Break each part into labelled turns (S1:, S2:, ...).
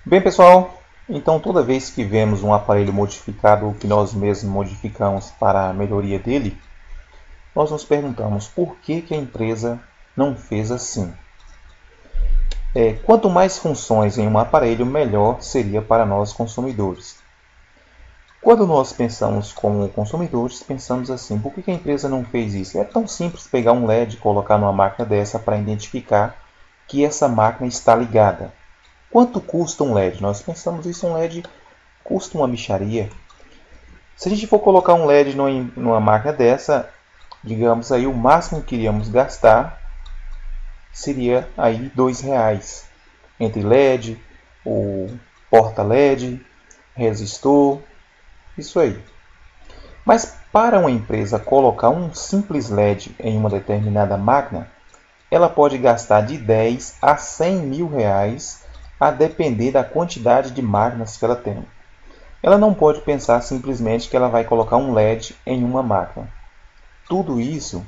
S1: Bem, pessoal, então toda vez que vemos um aparelho modificado ou que nós mesmos modificamos para a melhoria dele, nós nos perguntamos por que a empresa não fez assim. Quanto mais funções em um aparelho, melhor seria para nós consumidores. Quando nós pensamos como consumidores, pensamos assim, por que a empresa não fez isso? É tão simples pegar um LED e colocar numa máquina dessa para identificar que essa máquina está ligada. Quanto custa um LED? Nós pensamos isso, um LED custa uma mixaria. Se a gente for colocar um LED numa máquina dessa, digamos aí, o máximo que iríamos gastar seria aí R$ 2. Entre LED, o porta LED, resistor, isso aí. Mas para uma empresa colocar um simples LED em uma determinada máquina, ela pode gastar de 10 a 100 mil reais, a depender da quantidade de máquinas que ela tem. Ela não pode pensar simplesmente que ela vai colocar um LED em uma máquina. Tudo isso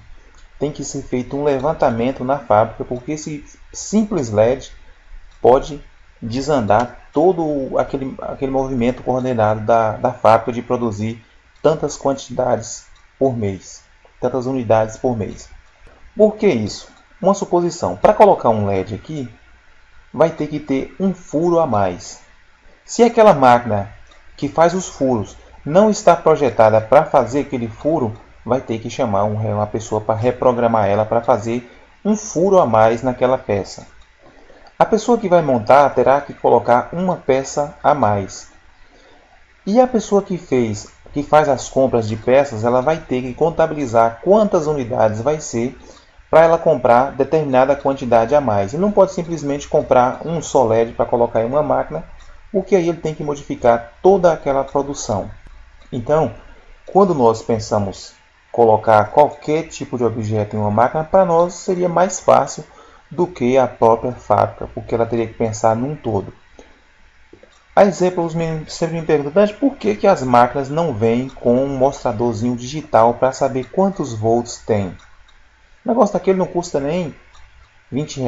S1: tem que ser feito um levantamento na fábrica, porque esse simples LED pode desandar todo aquele movimento coordenado da fábrica de produzir tantas quantidades por mês, tantas unidades por mês. Por que isso? Uma suposição. Para colocar um LED aqui, vai ter que ter um furo a mais. Se aquela máquina que faz os furos não está projetada para fazer aquele furo, vai ter que chamar uma pessoa para reprogramar ela para fazer um furo a mais naquela peça. A pessoa que vai montar terá que colocar uma peça a mais. E a pessoa que faz as compras de peças, ela vai ter que contabilizar quantas unidades vai ser para ela comprar determinada quantidade a mais. E não pode simplesmente comprar um só LED para colocar em uma máquina, porque aí ele tem que modificar toda aquela produção. Então, quando nós pensamos colocar qualquer tipo de objeto em uma máquina, para nós seria mais fácil do que a própria fábrica, porque ela teria que pensar num todo. A exemplos sempre me perguntam, por que as máquinas não vêm com um mostradorzinho digital para saber quantos volts tem? O negócio daquele não custa nem R$ 20.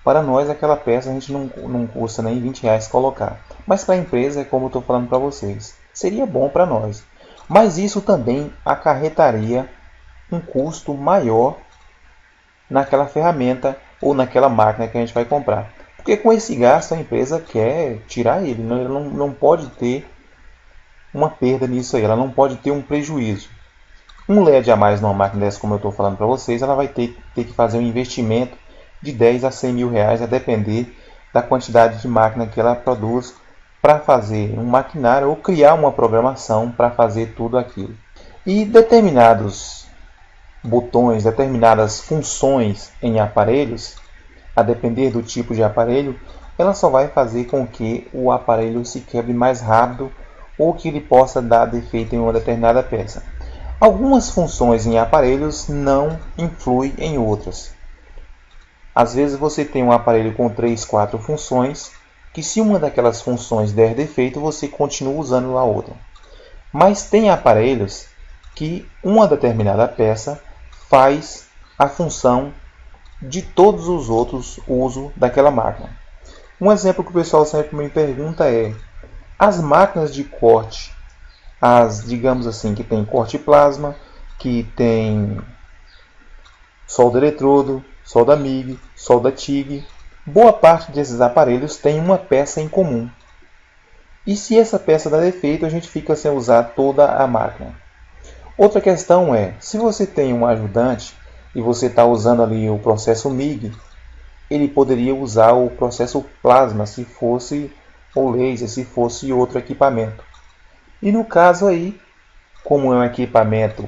S1: Para nós, aquela peça a gente não custa nem R$ 20 colocar. Mas para a empresa, é como eu estou falando para vocês, seria bom para nós. Mas isso também acarretaria um custo maior naquela ferramenta ou naquela máquina que a gente vai comprar. Porque com esse gasto a empresa quer tirar ele, ela não pode ter uma perda nisso aí, ela não pode ter um prejuízo. Um LED a mais numa máquina dessa, como eu estou falando para vocês, ela vai ter que fazer um investimento de 10 a 100 mil reais, a depender da quantidade de máquina que ela produz para fazer um maquinário ou criar uma programação para fazer tudo aquilo. E determinados botões, determinadas funções em aparelhos, a depender do tipo de aparelho, ela só vai fazer com que o aparelho se quebre mais rápido ou que ele possa dar defeito em uma determinada peça. Algumas funções em aparelhos não influem em outras. Às vezes você tem um aparelho com 3, 4 funções, que se uma daquelas funções der defeito, você continua usando a outra. Mas tem aparelhos que uma determinada peça faz a função de todos os outros usos daquela máquina. Um exemplo que o pessoal sempre me pergunta é: as máquinas de corte, digamos assim, que tem corte plasma, que tem solda eletrodo, solda MIG, solda TIG, boa parte desses aparelhos tem uma peça em comum. E se essa peça dá defeito, a gente fica sem usar toda a máquina. Outra questão é, se você tem um ajudante e você está usando ali o processo MIG, ele poderia usar o processo plasma se fosse ou laser, se fosse outro equipamento. E no caso aí, como é um equipamento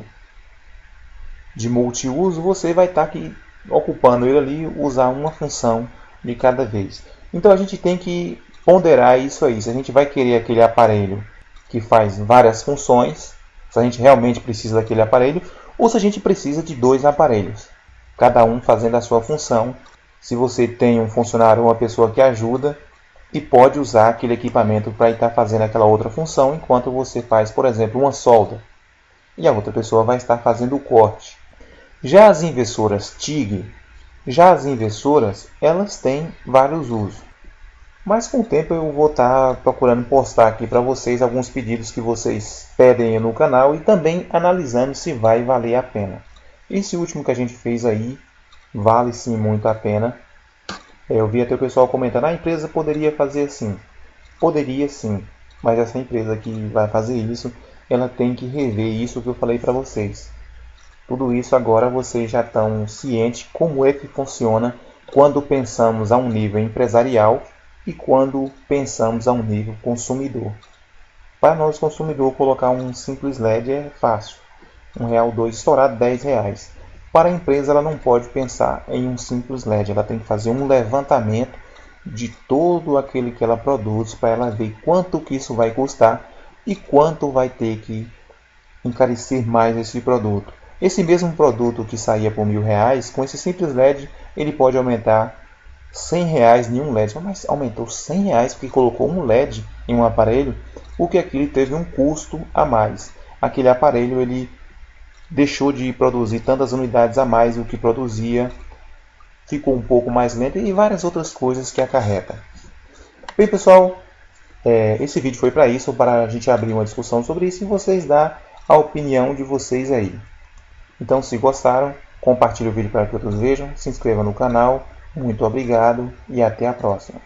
S1: de multiuso, você vai estar aqui ocupando ele ali, usar uma função de cada vez. Então a gente tem que ponderar isso aí. Se a gente vai querer aquele aparelho que faz várias funções, se a gente realmente precisa daquele aparelho, ou se a gente precisa de dois aparelhos, cada um fazendo a sua função. Se você tem um funcionário ou uma pessoa que ajuda e pode usar aquele equipamento para estar fazendo aquela outra função, enquanto você faz, por exemplo, uma solda, e a outra pessoa vai estar fazendo o corte. Já as impressoras TIG, elas têm vários usos. Mas com o tempo eu vou estar procurando postar aqui para vocês alguns pedidos que vocês pedem no canal e também analisando se vai valer a pena. Esse último que a gente fez aí vale sim muito a pena. Eu vi até o pessoal comentando, a empresa poderia fazer assim. Poderia sim, mas essa empresa que vai fazer isso, ela tem que rever isso que eu falei para vocês. Tudo isso agora vocês já estão cientes como é que funciona quando pensamos a um nível empresarial e quando pensamos a um nível consumidor. Para nós consumidor colocar um simples LED é fácil. R$1, dois estourado, R$10. Para a empresa ela não pode pensar em um simples LED, ela tem que fazer um levantamento de todo aquele que ela produz para ela ver quanto que isso vai custar e quanto vai ter que encarecer mais esse produto. Esse mesmo produto que saía por R$1.000, com esse simples LED, ele pode aumentar R$100 em um LED. Mas aumentou R$100 porque colocou um LED em um aparelho, porque aquilo teve um custo a mais. Aquele aparelho ele deixou de produzir tantas unidades a mais do que produzia, ficou um pouco mais lento e várias outras coisas que acarreta. Bem pessoal, esse vídeo foi para isso, para a gente abrir uma discussão sobre isso e vocês dar a opinião de vocês aí. Então se gostaram, compartilhe o vídeo para que outros vejam, se inscreva no canal, muito obrigado e até a próxima.